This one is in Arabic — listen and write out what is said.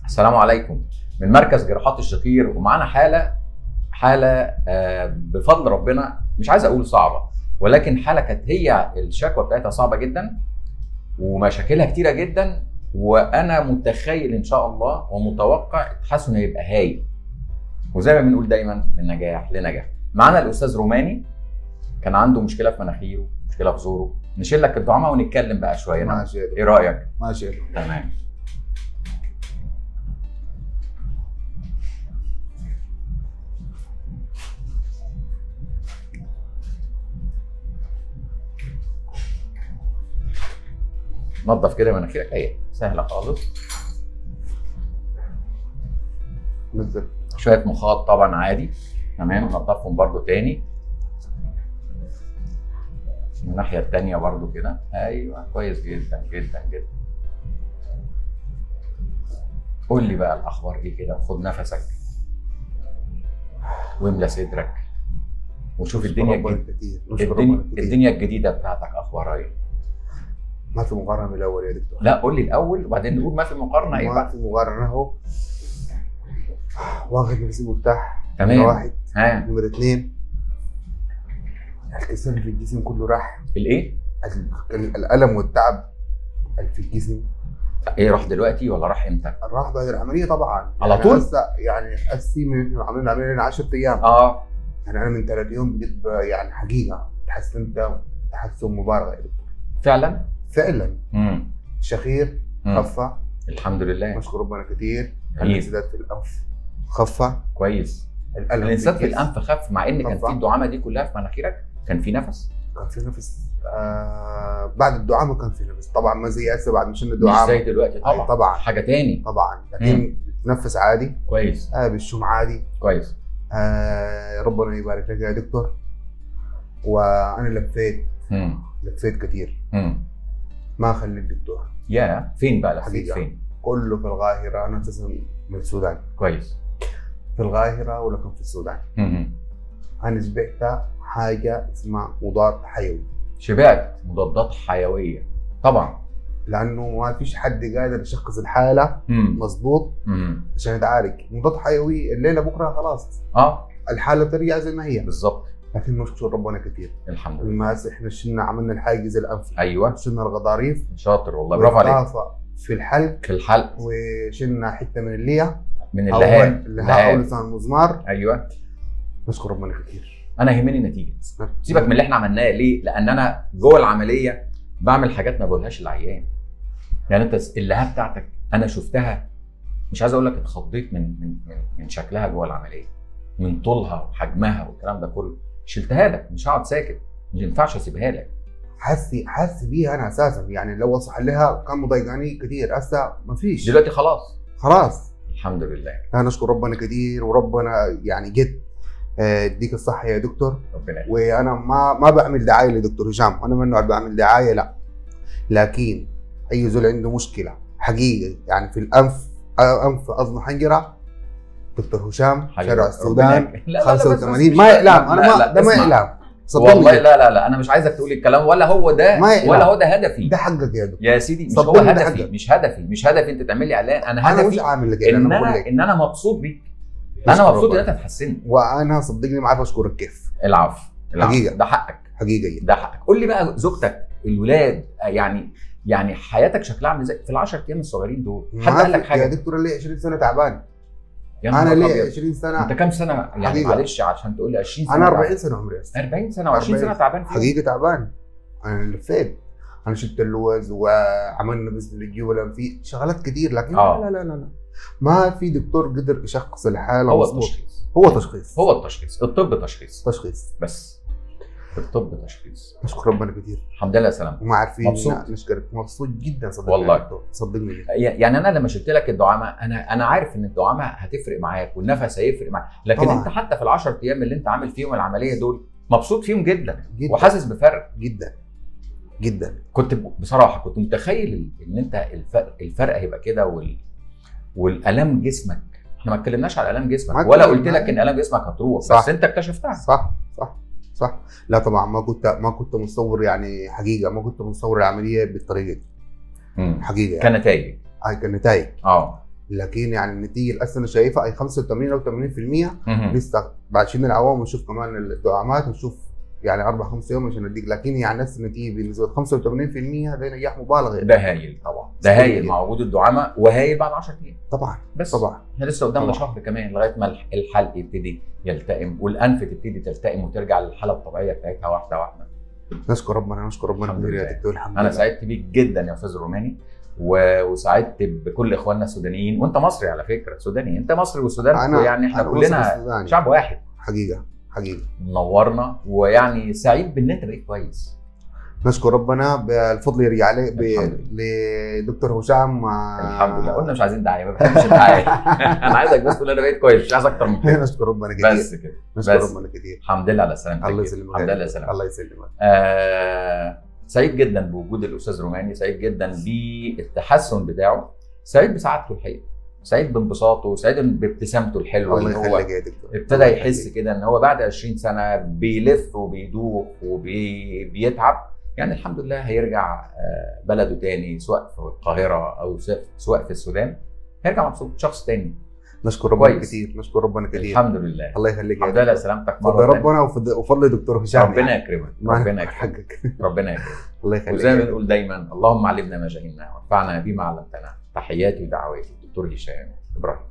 السلام عليكم. من مركز جراحات الشقير، ومعانا حاله بفضل ربنا، مش عايز اقول صعبه، ولكن حاله كانت هي الشكوى بتاعتها صعبه جدا ومشاكلها كتيره جدا، وانا متخيل ان شاء الله ومتوقع التحسن هيبقى هايل. وزي ما بنقول دايما من نجاح لنجاح. معانا الاستاذ روماني كان عنده مشكله في مناخيره، مشكله في زوره. نشيل لك الدعامه ونتكلم بقى شويه. ماشي. ايه رايك؟ ماشي. تمام. نظف كده مناخيرك. اهي سهله خالص. نزل شويه مخاط طبعا عادي. تمام. نظفهم برضو تاني من الناحيه التانيه برضو كده. ايوه كويس جدا جدا جدا. قول لي بقى الاخبار ايه كده. خد نفسك واملى صدرك وشوف الدنيا الجديده بتاعتك اخبارها ايه. ما في مقارنه بالاول يا دكتور. لا قول لي الاول وبعدين نقول ما في مقارنه. ايه بقى؟ ما في مقارنه. اهو واخد نفسي مرتاح. تمام. واحد. ها. نمرة 2 الكسل في الجسم كله راح. الايه؟ الالم والتعب اللي في الجسم. ايه راح دلوقتي ولا راح امتى؟ راح بعد العمليه طبعا. على طول؟ يعني هسه من عاملين العمليه لنا 10 ايام. يعني انا من 3 يوم بجد يعني حقيقه تحسنت تحسن مبالغ يا دكتور. فعلا؟ فعلا. شخير خفى الحمد لله، نشكر ربنا كتير. الانسداد في الانف خفى كويس. الالم الانسداد في الانف خف، مع ان كان في الدعامه دي كلها في مناخيرك. كان في نفس؟ كان في نفس. بعد الدعامه كان في نفس طبعا، ما زي هسه بعد ما شلنا الدعامه. مش زي دلوقتي طبعا. طبعا حاجه تاني طبعا، لكن بتنفس عادي كويس. بالشم عادي كويس. ربنا يبارك لك يا دكتور. وانا لفيت كتير. ما خليت دكتور. يا فين بقى لفيت فين؟ كله في القاهره. انا اساسا من السودان. كويس. في القاهره ولكن في السودان. انا شبعت حاجه اسمها مضاد حيوي. شبعت مضادات حيويه طبعا، لانه ما فيش حد قادر يشخص الحاله مظبوط عشان يتعالج. مضاد حيوي الليله بكره خلاص الحاله بترجع زي ما هي بالظبط. لكن نشكر ربنا كتير الحمد لله. الماس احنا شلنا، عملنا الحاجز الانفي. ايوه شلنا الغضاريف. شاطر والله، برافو عليك. في الحلق. وشلنا حته من الليه، من اللهاب او لسان المزمار. ايوه نشكر ربنا كتير. انا يهمني النتيجه. سيبك من اللي احنا عملناه. ليه؟ لان انا جوه العمليه بعمل حاجات ما بقولهاش للعيان. يعني انت اللهاب بتاعتك انا شفتها، مش عايز اقول لك اتخضيت من شكلها جوه العمليه، من طولها وحجمها والكلام ده كله. شلتها لك، مش هقعد ساكت، مش ينفعش اسيبها لك. حاسس بيها انا اساسا. يعني لو اصح لها كان مضايقاني كتير، هسه ما فيش. دلوقتي خلاص الحمد لله. انا اشكر ربنا كتير، وربنا يعني جد يديك الصحه يا دكتور. ربنا. وانا ما بعمل دعايه لدكتور هشام. انا من النوع اللي بعمل دعايه، لا. لكن اي زول عنده مشكله حقيقه يعني في الانف، اذن حنجره، دكتور هشام شارع السودان 85. ما اعلام. انا ده ما اعلام والله. لا انا مش عايزك تقول الكلام، ولا هو ده ولا هو ده هدفي. ده حقك يا دكتور يا سيدي. مش هو هدفي، مش هدفي انت تعمل لي اعلان. انا هدفي مش عامل لك ان انا مبسوط بيك. انا مبسوط ان انت اتحسنت، وانا صدقني ما عارف اشكرك كيف. العفو. حقيقه ده حقك. حقيقه ده حقك. قول لي بقى زوجتك، الولاد، يعني حياتك شكلها عامل ازاي في ال10 ايام الصغيرين دول؟ حد قال لك حاجه؟ يا دكتور لي 20 سنه تعبان. انا لي 20 سنه. انت كام سنه يعني؟ معلش عشان تقول لي 20 سنه. انا 40 سنه عمري. 40 سنه و20 سنه تعبان فيهم. حقيقه تعبان. انا لفيت. انا شلت اللوز وعملنا بس الجيوب في شغلات كتير، لكن لا ما في دكتور قدر يشخص الحاله. هو التشخيص. الطب تشخيص بس. الطب تشخيص. نشكر ربنا كتير. الحمد لله سلام. وما عارفين نشكرك. مبسوط جدا صدقني والله. صدقني. يعني انا لما شلت لك الدعامه، انا عارف ان الدعامه هتفرق معاك والنفس هيفرق معاك، لكن طبعا. انت حتى في ال10 ايام اللي انت عامل فيهم العمليه دول مبسوط فيهم جدا وحاسس بفرق جدا. كنت بصراحه كنت متخيل ان انت الفرق هيبقى كده. والالام جسمك، احنا ما اتكلمناش على الام جسمك ولا قلت لك ان الام جسمك هتروح، بس انت اكتشفتها. صح. لا طبعا ما كنت متصور، يعني حقيقه ما كنت متصور العمليه بالطريقه دي. حقيقه يعني. كنتائج. كنتائج. لكن يعني النتيجه اللي انا شايفها اي 85 او 80% لسه بعد شنو العوام ونشوف كمان الدعامات ونشوف يعني 4-5 يوم عشان اديك، لكن يعني نفس النتيجه بنسبه 85% ده نجاح مبالغ. ده هايل طبعا، ده هايل مع وجود الدعامه، وهايل بعد 10 ايام طبعا. بس طبعا احنا لسه قدامنا شهر كمان لغايه ما الحلق يبتدي يلتئم والانف تبتدي تلتئم وترجع للحاله الطبيعيه بتاعتها واحده واحده. نشكر ربنا، نشكر ربنا كثير يا دكتور. الحمد لله. انا سعدت بيك جدا يا استاذ روماني، وسعدت بكل اخواننا السودانيين، وانت مصري على فكره، سوداني، انت مصري والسودان يعني احنا كلنا شعب واحد حقيقه. منورنا، ويعني سعيد بان انت بقيت كويس. نشكر ربنا، بالفضل يرجع لدكتور هشام. الحمد لله. قلنا مش عايزين دعايه، ما بحبش الدعايه. انا عايزك بس تقول انا بقيت كويس، مش عايز اكتر من كده. نشكر ربنا كتير بس كده. نشكر ربنا كتير. الحمد لله على سلامتك. الله يسلمك. الحمد لله على سلامتك. الله يسلمك. سعيد جدا بوجود الاستاذ روماني، سعيد جدا بالتحسن بتاعه، سعيد بسعادته الحقيقه، سعيد بانبساطه، سعيد بابتسامته الحلوه. الله يخليك يا دكتور. ابتدى يحس كده ان هو بعد 20 سنه بيلف وبيدوخ وبيتعب، يعني الحمد لله هيرجع بلده تاني، سواء في القاهره او سواء في السودان، هيرجع مبسوط شخص تاني. نشكر ربنا كتير، نشكر ربنا كتير. الحمد لله. الله يخليك. الحمد لله سلامتك مره ثانيه. ربنا وفضل دكتور هشام. ربنا يكرمك. ربنا يكرمك. ربنا يكرمك. الله يخليك. وزي ما بنقول دايما، اللهم علمنا ما جهلنا وانفعنا بما علمتنا. تحياتي ودعواتي دكتور هشام ابراهيم.